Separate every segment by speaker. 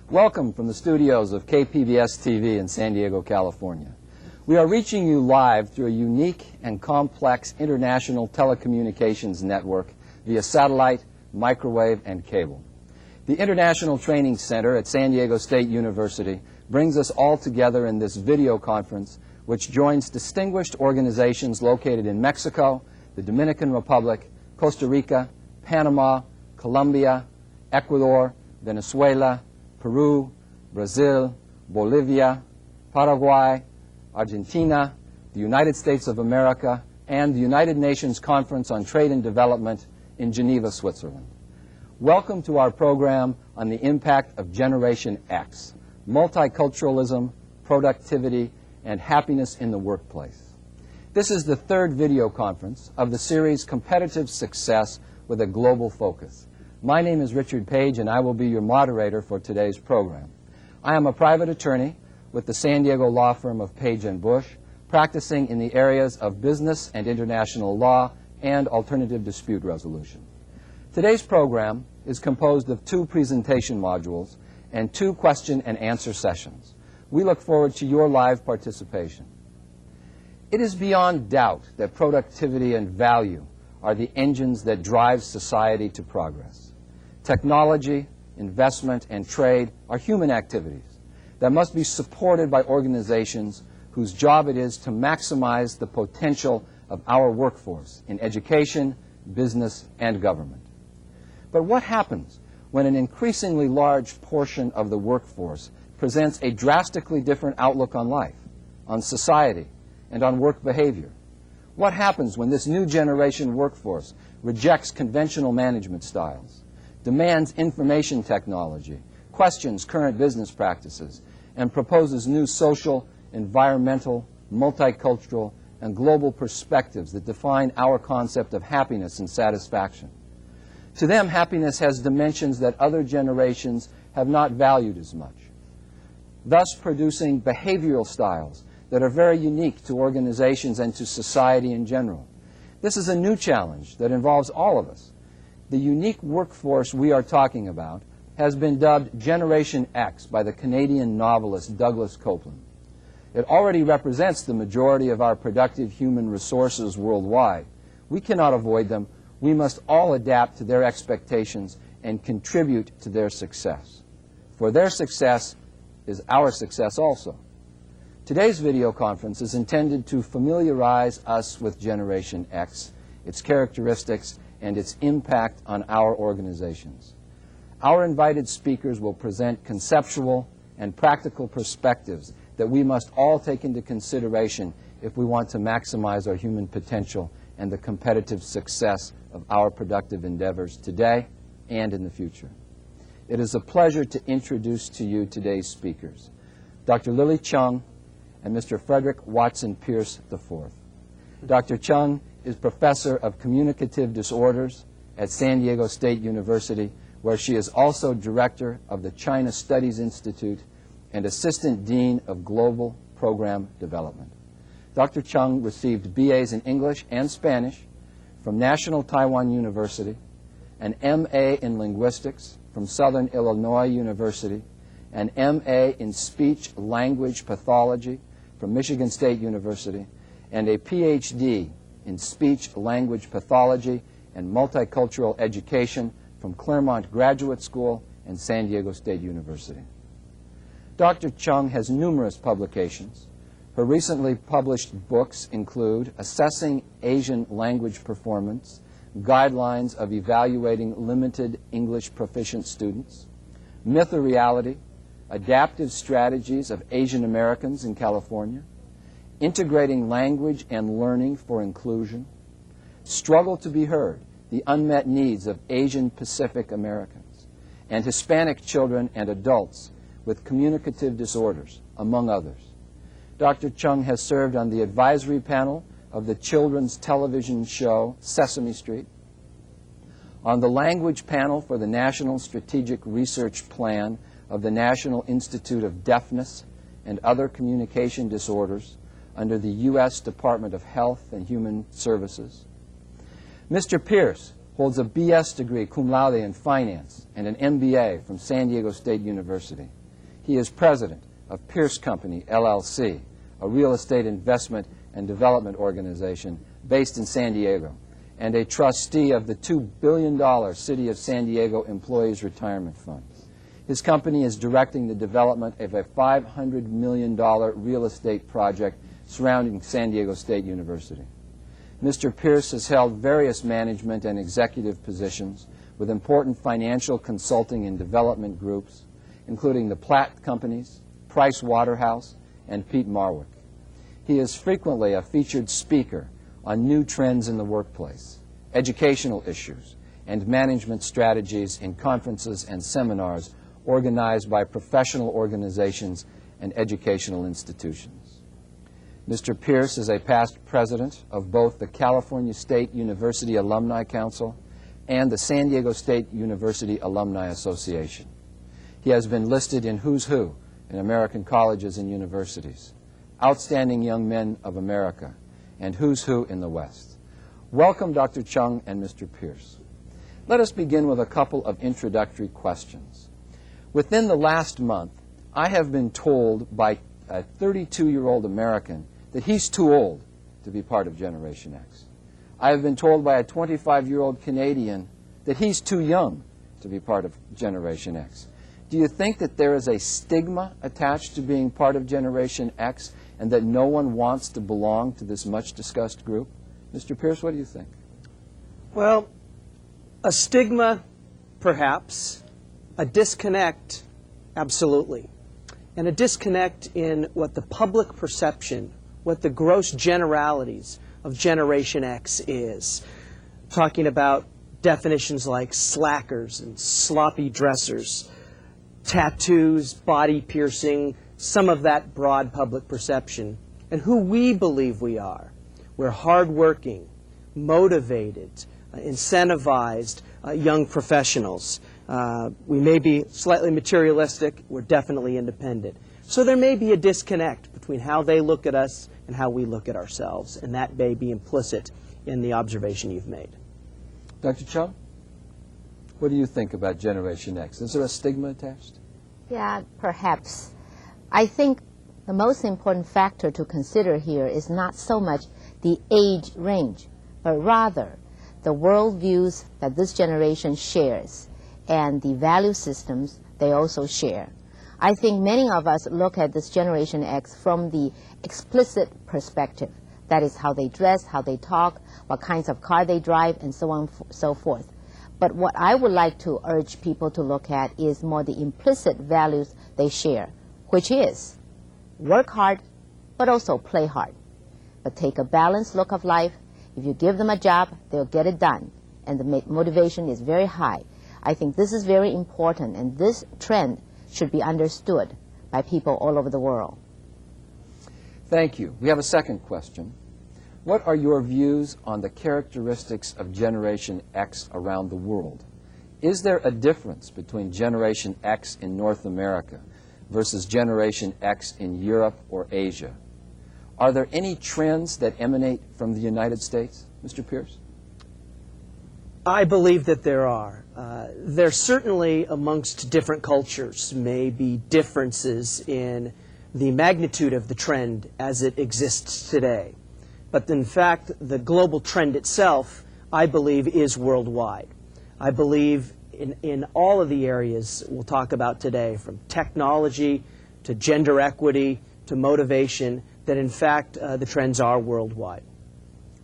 Speaker 1: Welcome from the studios of KPBS TV in San Diego, California. We are reaching you live through a unique and complex international telecommunications network via satellite, microwave, and cable. The International Training Center at San Diego State University brings us all together in this video conference, which joins distinguished organizations located in Mexico, the Dominican Republic, Costa Rica, Panama, Colombia, Ecuador, Venezuela, Peru, Brazil, Bolivia, Paraguay, Argentina, the United States of America, and the United Nations Conference on Trade and Development in Geneva, Switzerland. Welcome to our program on the impact of Generation X, multiculturalism, productivity, and happiness in the workplace. This is the third video conference of the series Competitive Success with a Global Focus. My name is Richard Page, and I will be your moderator for today's program. I am a private attorney with the San Diego law firm of Page & Bush, practicing in the areas of business and international law and alternative dispute resolution. Today's program is composed of 2 presentation modules and 2 question and answer sessions. We look forward to your live participation. It is beyond doubt that productivity and value are the engines that drive society to progress. Technology, investment, and trade are human activities that must be supported by organizations whose job it is to maximize the potential of our workforce in education, business, and government. But what happens when an increasingly large portion of the workforce presents a drastically different outlook on life, on society, and on work behavior? What happens when this new generation workforce rejects conventional management styles, demands information technology, questions current business practices, and proposes new social, environmental, multicultural, and global perspectives that define our concept of happiness and satisfaction? To them, happiness has dimensions that other generations have not valued as much, thus producing behavioral styles that are very unique to organizations and to society in general. This is a new challenge that involves all of us. The unique workforce we are talking about has been dubbed Generation X by the Canadian novelist Douglas Copeland. It already represents the majority of our productive human resources worldwide. We cannot avoid them. We must all adapt to their expectations and contribute to their success. For their success is our success also. Today's video conference is intended to familiarize us with Generation X, its characteristics, and its impact on our organizations. Our invited speakers will present conceptual and practical perspectives that we must all take into consideration if we want to maximize our human potential and the competitive success of our productive endeavors today and in the future. It is a pleasure to introduce to you today's speakers, Dr. Lily Chung and Mr. Frederick Watson Pierce IV. Dr. Chung is Professor of Communicative Disorders at San Diego State University, where she is also Director of the China Studies Institute and Assistant Dean of Global Program Development. Dr. Chung received BAs in English and Spanish from National Taiwan University, an MA in Linguistics from Southern Illinois University, an MA in Speech Language Pathology from Michigan State University, and a PhD in Speech Language Pathology and Multicultural Education from Claremont Graduate School and San Diego State University. Dr. Chung has numerous publications. Her recently published books include Assessing Asian Language Performance, Guidelines of Evaluating Limited English Proficient Students, Myth or Reality, Adaptive Strategies of Asian Americans in California, Integrating Language and Learning for Inclusion, Struggle to be Heard, the Unmet Needs of Asian Pacific Americans, and Hispanic Children and Adults with communicative disorders, among others. Dr. Chung has served on the advisory panel of the children's television show Sesame Street, on the language panel for the National Strategic Research Plan of the National Institute of Deafness and Other Communication Disorders under the U.S. Department of Health and Human Services. Mr. Pierce holds a B.S. degree cum laude in finance and an MBA from San Diego State University. He is president of Pierce Company, LLC, a real estate investment and development organization based in San Diego, and a trustee of the $2 billion City of San Diego Employees Retirement Fund. His company is directing the development of a $500 million real estate project surrounding San Diego State University. Mr. Pierce has held various management and executive positions with important financial consulting and development groups, including the Platt Companies, Price Waterhouse, and Pete Marwick. He is frequently a featured speaker on new trends in the workplace, educational issues, and management strategies in conferences and seminars organized by professional organizations and educational institutions. Mr. Pierce is a past president of both the California State University Alumni Council and the San Diego State University Alumni Association. He has been listed in Who's Who in American colleges and universities, Outstanding Young Men of America, and Who's Who in the West. Welcome, Dr. Chung and Mr. Pierce. Let us begin with a couple of introductory questions. Within the last month, I have been told by a 32-year-old American that he's too old to be part of Generation X. I have been told by a 25-year-old Canadian that he's too young to be part of Generation X. Do you think that there is a stigma attached to being part of Generation X and that no one wants to belong to this much-discussed group? Mr. Pierce, what do you think?
Speaker 2: Well, a stigma, perhaps. A disconnect, absolutely. And a disconnect in what the public perception, what the gross generalities of Generation X is. Talking about definitions like slackers and sloppy dressers, tattoos, body piercing, some of that broad public perception, and who we believe we are. We're hardworking, motivated, incentivized young professionals. We may be slightly materialistic. We're definitely independent. So there may be a disconnect between how they look at us and how we look at ourselves, and that may be implicit in the observation you've made.
Speaker 1: Dr. Chung, what do you think about Generation X? Is there a stigma attached?
Speaker 3: Yeah, perhaps. I think the most important factor to consider here is not so much the age range, but rather the worldviews that this generation shares and the value systems they also share. I think many of us look at this Generation X from the explicit perspective. That is how they dress, how they talk, what kinds of car they drive, and so on and so forth. But what I would like to urge people to look at is more the implicit values they share, which is work hard, but also play hard. But take a balanced look of life. If you give them a job, they'll get it done. And the motivation is very high. I think this is very important, and this trend should be understood by people all over the world.
Speaker 1: Thank you. We have a second question. What are your views on the characteristics of Generation X around the world? Is there a difference between Generation X in North America versus Generation X in Europe or Asia? Are there any trends that emanate from the United States? Mr. Pierce?
Speaker 2: I believe that there are. There certainly, amongst different cultures, may be differences in the magnitude of the trend as it exists today. But in fact, the global trend itself, I believe, is worldwide. I believe in all of the areas we'll talk about today, from technology to gender equity to motivation, that in fact the trends are worldwide.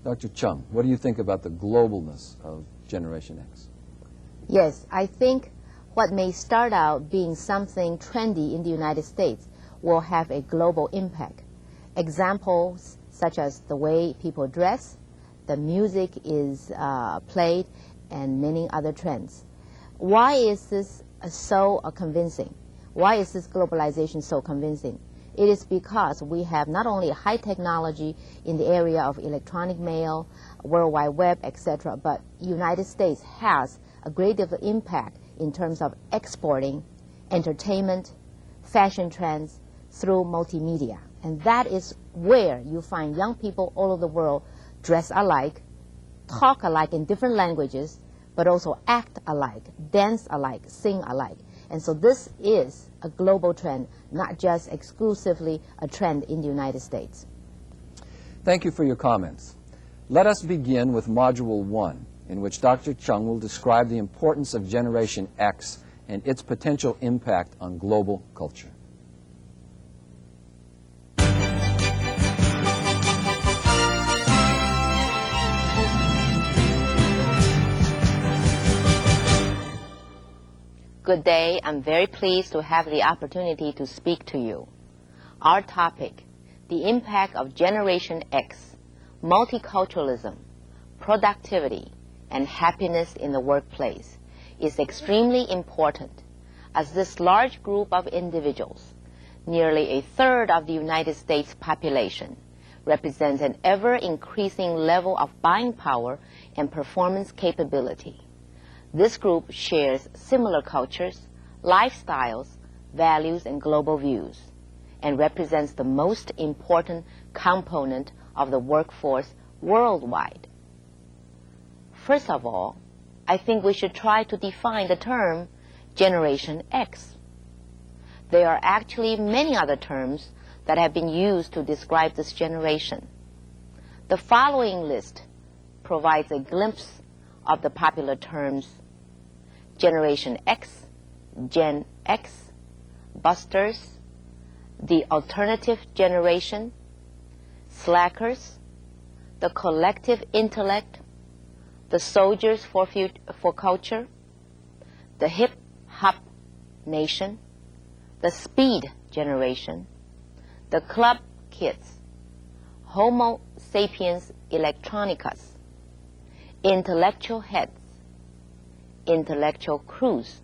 Speaker 1: Dr. Chung, what do you think about the globalness of Generation X?
Speaker 3: Yes, I think what may start out being something trendy in the United States will have a global impact. Examples such as the way people dress, the music is played, and many other trends. Why is this so convincing? Why is this globalization so convincing? It is because we have not only high technology in the area of electronic mail, World Wide Web, etc., but United States has a great deal of impact in terms of exporting entertainment, fashion trends through multimedia. And that is where you find young people all over the world dress alike, talk alike in different languages, but also act alike, dance alike, sing alike. And so this is a global trend, not just exclusively a trend in the United States.
Speaker 1: Thank you for your comments. Let us begin with Module 1, in which Dr. Chung will describe the importance of Generation X and its potential impact on global culture.
Speaker 3: Good day. I'm very pleased to have the opportunity to speak to you. Our topic, the impact of Generation X, multiculturalism, productivity, and happiness in the workplace, is extremely important, as this large group of individuals, nearly a third of the United States population, represents an ever-increasing level of buying power and performance capability. This group shares similar cultures, lifestyles, values, and global views, and represents the most important component of the workforce worldwide. First of all, I think we should try to define the term Generation X. There are actually many other terms that have been used to describe this generation. The following list provides a glimpse of the popular terms: Generation X, Gen X, Busters, the Alternative Generation, Slackers, the Collective Intellect, the Soldiers for Culture, the Hip-Hop Nation, the Speed Generation, the Club Kids, Homo Sapiens Electronicus, Intellectual Heads, Intellectual Crews,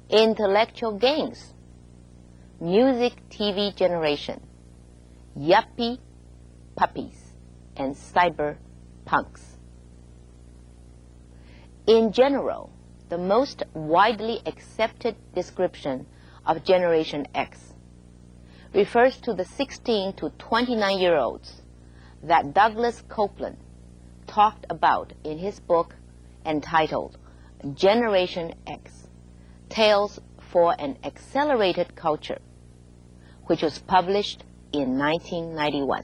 Speaker 3: Intellectual Gangs, Music TV Generation, Yuppie Puppies, and Cyber Punks. In general, the most widely accepted description of Generation X refers to the 16 to 29-year-olds that Douglas Copeland talked about in his book entitled Generation X, Tales for an Accelerated Culture, which was published in 1991.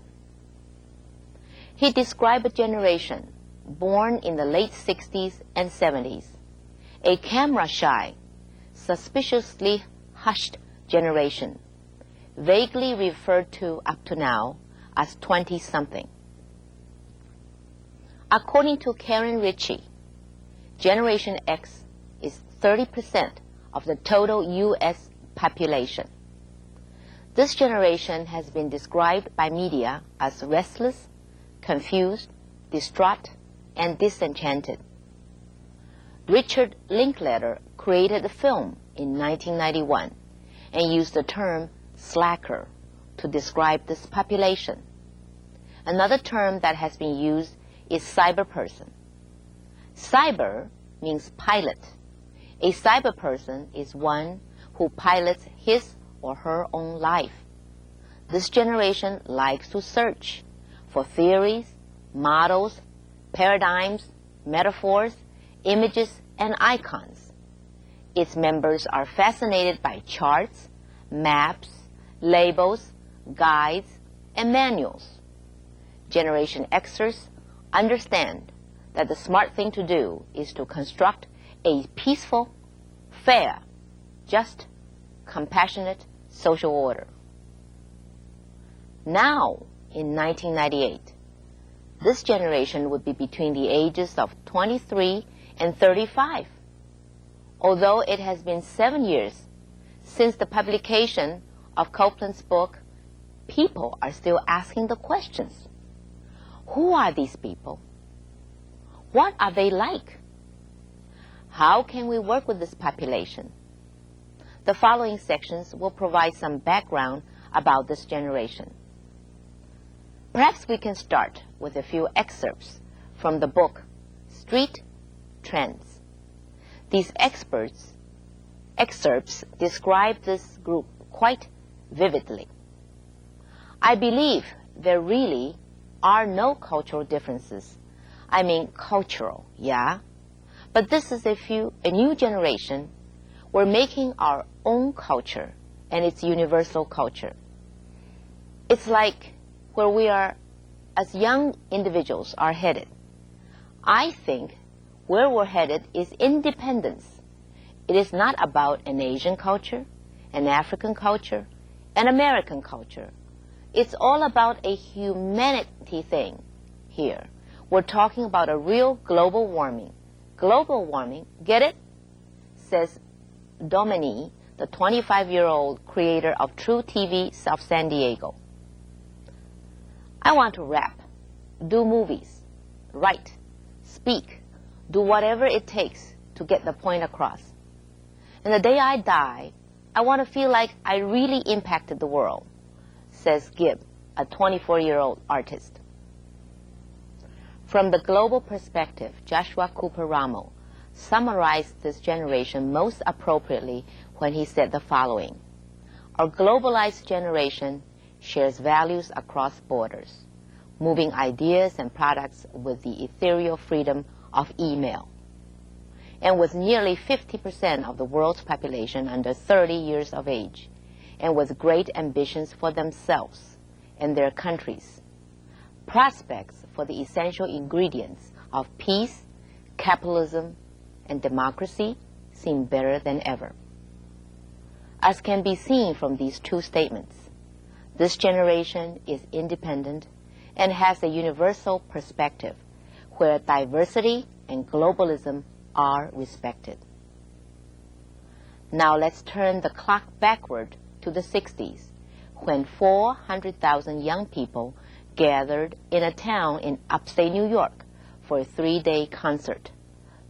Speaker 3: He described a generation born in the late 60s and 70s, a camera-shy, suspiciously hushed generation, vaguely referred to up to now as 20-something. According to Karen Ritchie, Generation X is 30% of the total U.S. population. This generation has been described by media as restless, confused, distraught, and disenchanted. Richard Linklater created a film in 1991 and used the term slacker to describe this population. Another term that has been used is cyberperson. Cyber means pilot. A cyberperson is one who pilots his or her own life. This generation likes to search for theories, models, paradigms, metaphors, images, and icons. Its members are fascinated by charts, maps, labels, guides, and manuals. Generation Xers understand that the smart thing to do is to construct a peaceful, fair, just, compassionate social order. Now, in 1998, this generation would be between the ages of 23 and 35. Although it has been 7 years since the publication of Copeland's book, people are still asking the questions. Who are these people? What are they like? How can we work with this population? The following sections will provide some background about this generation. Perhaps we can start with a few excerpts from the book Street Trends. These excerpts describe this group quite vividly. I believe there really are no cultural differences. I mean cultural, yeah. But this is a new generation. We're making our own culture, and it's universal culture. It's like where we are, as young individuals, are headed. I think where we're headed is independence. It is not about an Asian culture, an African culture, an American culture. It's all about a humanity thing here. We're talking about a real global warming. Global warming, get it? Says Domini, the 25-year-old creator of True TV South San Diego. I want to rap, do movies, write, speak, do whatever it takes to get the point across. And the day I die, I want to feel like I really impacted the world, says Gibb, a 24-year-old artist. From the global perspective, Joshua Cooper Ramo summarized this generation most appropriately when he said the following: our globalized generation shares values across borders, moving ideas and products with the ethereal freedom of email. And with nearly 50% of the world's population under 30 years of age, and with great ambitions for themselves and their countries, prospects for the essential ingredients of peace, capitalism, and democracy seem better than ever. As can be seen from these two statements, this generation is independent and has a universal perspective where diversity and globalism are respected. Now let's turn the clock backward to the 60s, when 400,000 young people gathered in a town in upstate New York for a 3-day concert.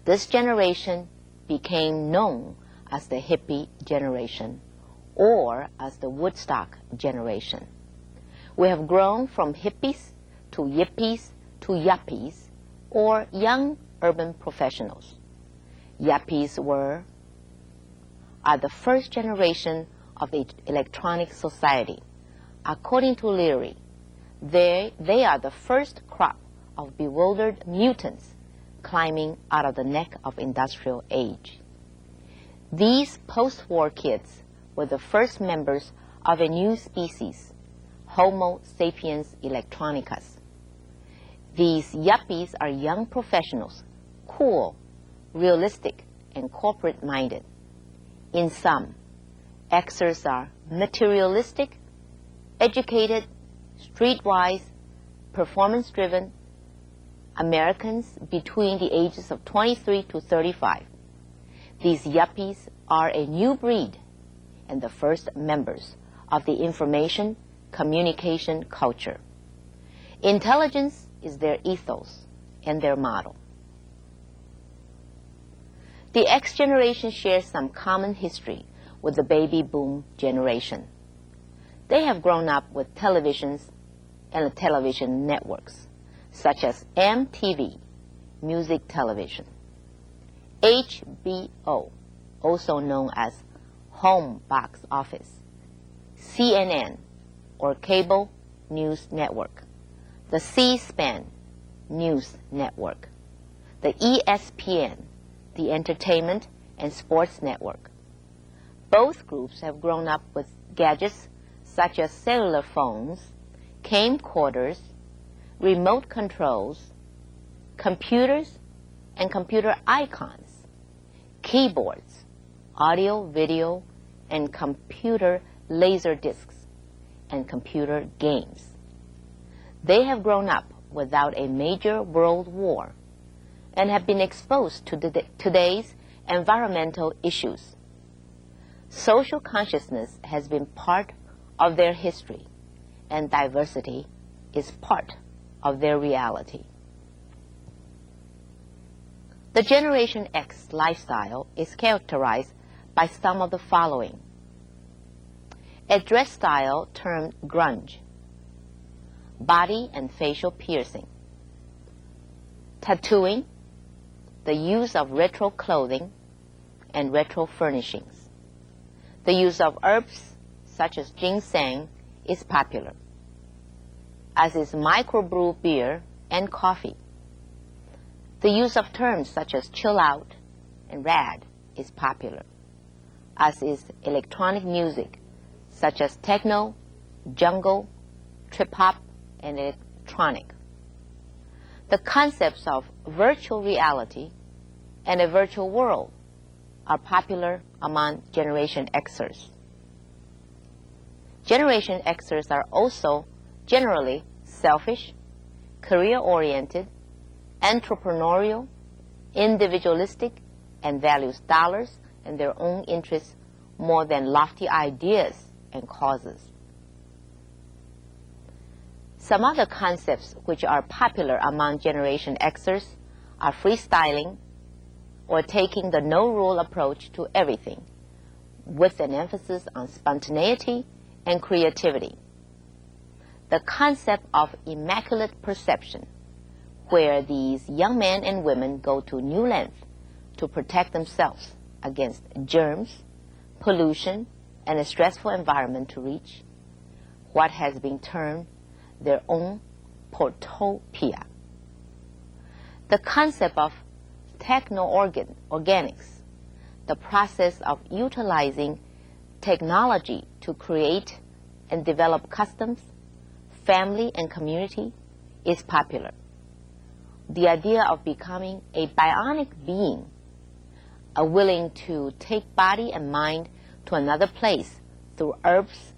Speaker 3: This generation became known as the hippie generation, or as the Woodstock generation. We have grown from hippies to yippies to yuppies, or young urban professionals. Yuppies are the first generation of the electronic society. According to Leary, they are the first crop of bewildered mutants climbing out of the neck of industrial age. These post-war kids were the first members of a new species, Homo sapiens electronicus. These yuppies are young professionals, cool, realistic, and corporate-minded. In sum, Xers are materialistic, educated, streetwise, performance-driven Americans between the ages of 23 to 35. These yuppies are a new breed and the first members of the information communication culture. Intelligence is their ethos and their model. The X generation shares some common history with the baby boom generation. They have grown up with televisions and television networks, such as MTV, music television, HBO, also known as Home Box Office, CNN, or Cable News Network, the C-SPAN News Network, the ESPN, the Entertainment and Sports Network. Both groups have grown up with gadgets such as cellular phones, camcorders, remote controls, computers and computer icons, keyboards, audio, video, and computer laser discs, and computer games. They have grown up without a major world war and have been exposed to today's environmental issues. Social consciousness has been part of their history, and diversity is part of their reality. The Generation X lifestyle is characterized by some of the following: a dress style termed grunge, body and facial piercing, tattooing, the use of retro clothing and retro furnishings. The use of herbs such as ginseng is popular, as is microbrew beer and coffee. The use of terms such as chill out and rad is popular, as is electronic music such as techno, jungle, trip-hop, and electronic. The concepts of virtual reality and a virtual world are popular among Generation Xers. Generation Xers are also generally selfish, career-oriented, entrepreneurial, individualistic, and values dollars and their own interests more than lofty ideas and causes. Some other concepts which are popular among Generation Xers are freestyling, or taking the no-rule approach to everything, with an emphasis on spontaneity and creativity. The concept of immaculate perception, where these young men and women go to new lengths to protect themselves against germs, pollution, and a stressful environment to reach what has been termed their own portopia. The concept of techno-organics, the process of utilizing technology to create and develop customs, family, and community, is popular. The idea of becoming a bionic being, willing to take body and mind to another place through herbs,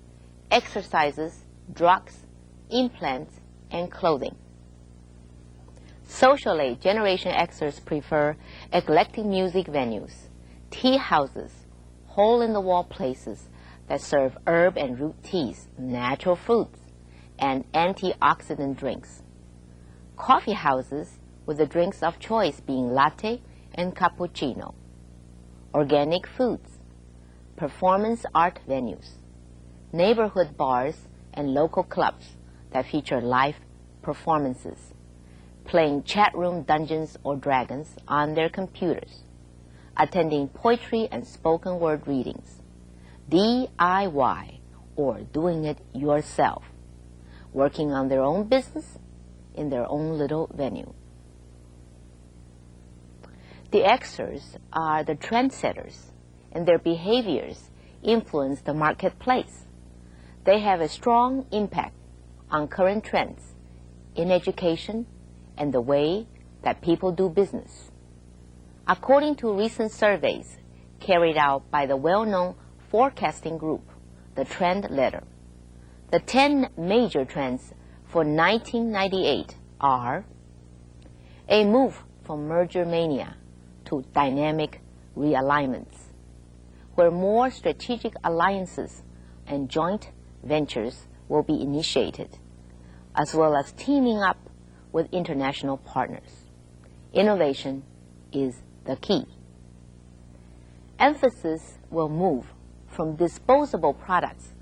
Speaker 3: exercises, drugs, implants, and clothing. Socially, Generation Xers prefer eclectic music venues, tea houses, hole-in-the-wall places that serve herb and root teas, natural fruits, and antioxidant drinks. Coffee houses with the drinks of choice being latte and cappuccino. Organic foods, performance art venues, neighborhood bars and local clubs that feature live performances, playing chat room Dungeons or Dragons on their computers, attending poetry and spoken word readings, DIY or doing it yourself, working on their own business in their own little venue. The Xers are the trendsetters, and their behaviors influence the marketplace. They have a strong impact on current trends in education and the way that people do business. According to recent surveys carried out by the well-known forecasting group, the Trend Letter, the 10 major trends for 1998 are: a move from merger mania to dynamic realignments, where more strategic alliances and joint ventures will be initiated, as well as teaming up with international partners. Innovation is the key. Emphasis will move from disposable products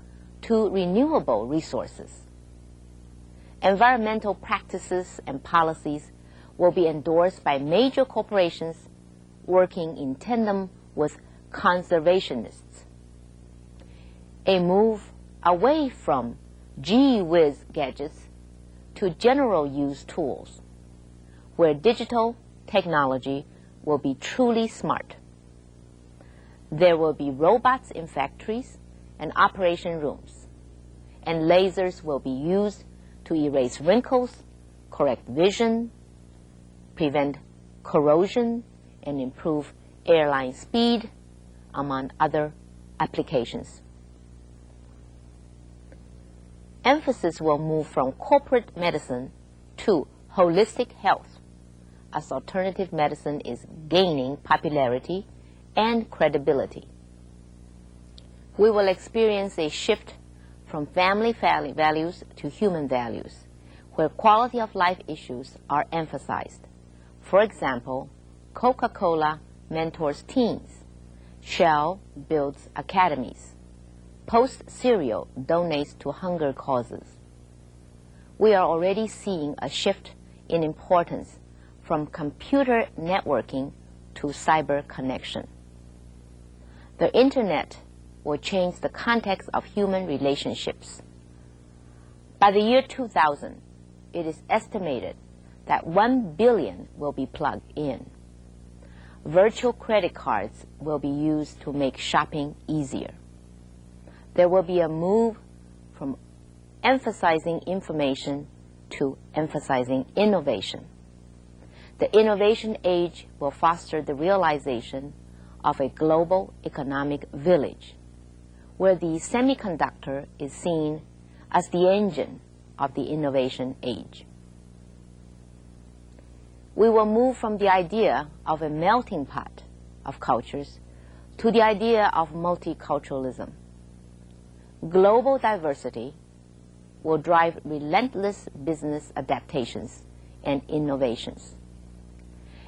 Speaker 3: to renewable resources. Environmental practices and policies will be endorsed by major corporations working in tandem with conservationists. A move away from gee-whiz gadgets to general use tools, where digital technology will be truly smart. There will be robots in factories and operation rooms, and lasers will be used to erase wrinkles, correct vision, prevent corrosion, and improve airline speed, among other applications. Emphasis will move from corporate medicine to holistic health, as alternative medicine is gaining popularity and credibility. We will experience a shift from family values to human values, where quality of life issues are emphasized. For example, Coca-Cola mentors teens, Shell builds academies, Post cereal donates to hunger causes. We are already seeing a shift in importance from computer networking to cyber connection. The internet will change the context of human relationships. By the year 2000, it is estimated that 1 billion will be plugged in. Virtual credit cards will be used to make shopping easier. There will be a move from emphasizing information to emphasizing innovation. The innovation age will foster the realization of a global economic village, where the semiconductor is seen as the engine of the innovation age. We will move from the idea of a melting pot of cultures to the idea of multiculturalism. Global diversity will drive relentless business adaptations and innovations.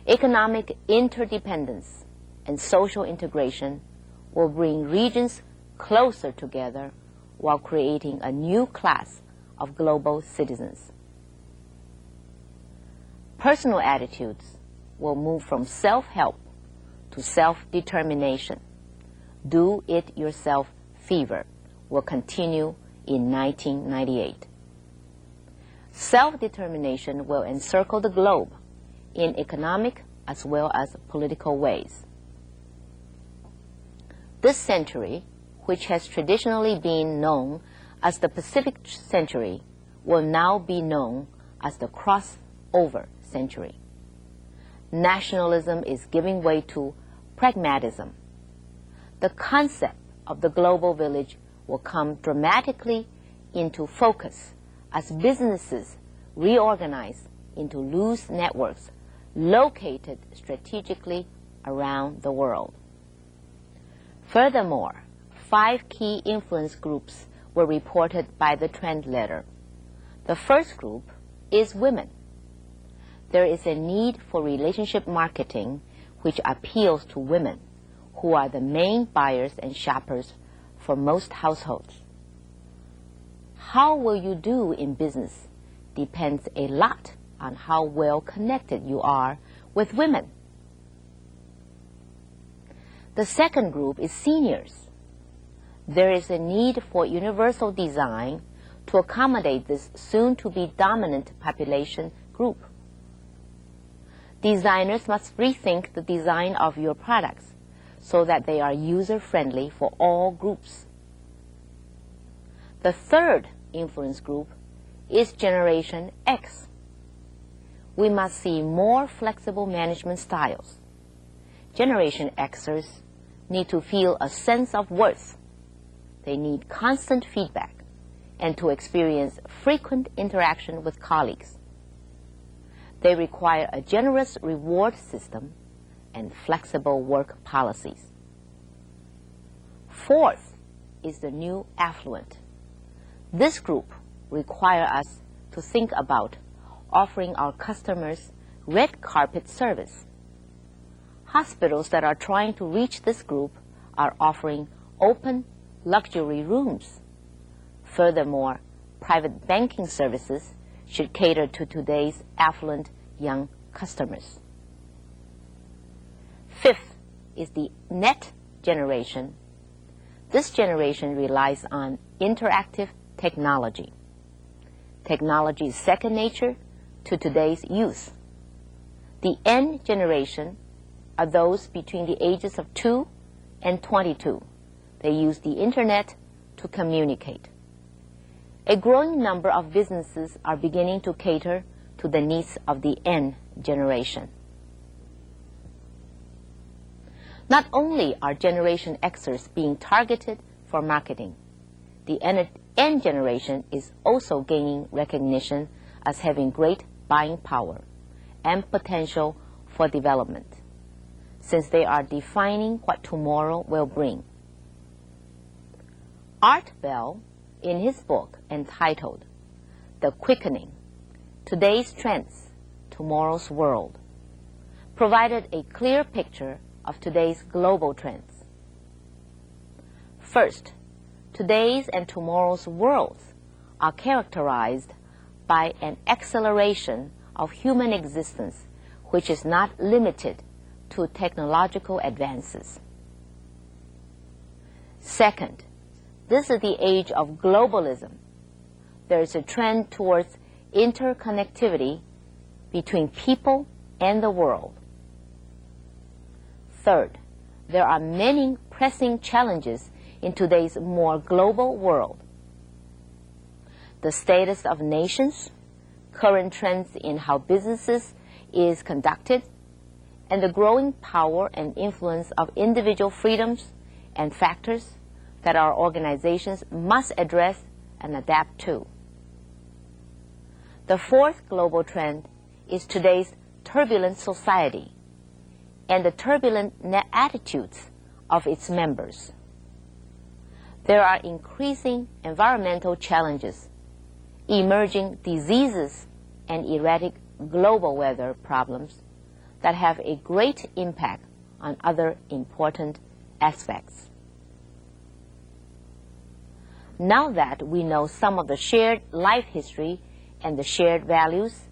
Speaker 3: Economic interdependence and social integration will bring regions closer together while creating a new class of global citizens. Personal attitudes will move from self-help to self-determination. Do-it-yourself fever will continue in 1998. Self-determination will encircle the globe in economic as well as political ways. This century, which has traditionally been known as the Pacific century, will now be known as the crossover century. Nationalism is giving way to pragmatism. The concept of the global village will come dramatically into focus as businesses reorganize into loose networks located strategically around the world. Furthermore, 5 key influence groups were reported by the trend letter. The first group is women. There is a need for relationship marketing which appeals to women, who are the main buyers and shoppers for most households. How will you do in business depends a lot on how well connected you are with women. The second group is seniors. There is a need for universal design to accommodate this soon-to-be dominant population group. Designers must rethink the design of your products so that they are user-friendly for all groups. The third influence group is Generation X. We must see more flexible management styles. Generation Xers need to feel a sense of worth. They need constant feedback and to experience frequent interaction with colleagues. They require a generous reward system and flexible work policies. Fourth is the new affluent. This group requires us to think about offering our customers red carpet service. Hospitals that are trying to reach this group are offering open luxury rooms. Furthermore, private banking services should cater to today's affluent young customers. Fifth is the net generation. This generation relies on interactive technology. Technology is second nature to today's youth. The N generation are those between the ages of 2 and 22. They use the internet to communicate. A growing number of businesses are beginning to cater to the needs of the N generation. Not only are Generation Xers being targeted for marketing, the N generation is also gaining recognition as having great buying power and potential for development, since they are defining what tomorrow will bring. Art Bell, in his book entitled The Quickening, Today's Trends, Tomorrow's World, provided a clear picture of today's global trends. First, today's and tomorrow's worlds are characterized by an acceleration of human existence which is not limited to technological advances. Second, this is the age of globalism. There is a trend towards interconnectivity between people and the world. Third, there are many pressing challenges in today's more global world. The status of nations, current trends in how businesses is conducted, and the growing power and influence of individual freedoms and factors that our organizations must address and adapt to. The fourth global trend is today's turbulent society and the turbulent attitudes of its members. There are increasing environmental challenges, emerging diseases, and erratic global weather problems that have a great impact on other important aspects. Now that we know some of the shared life history and the shared values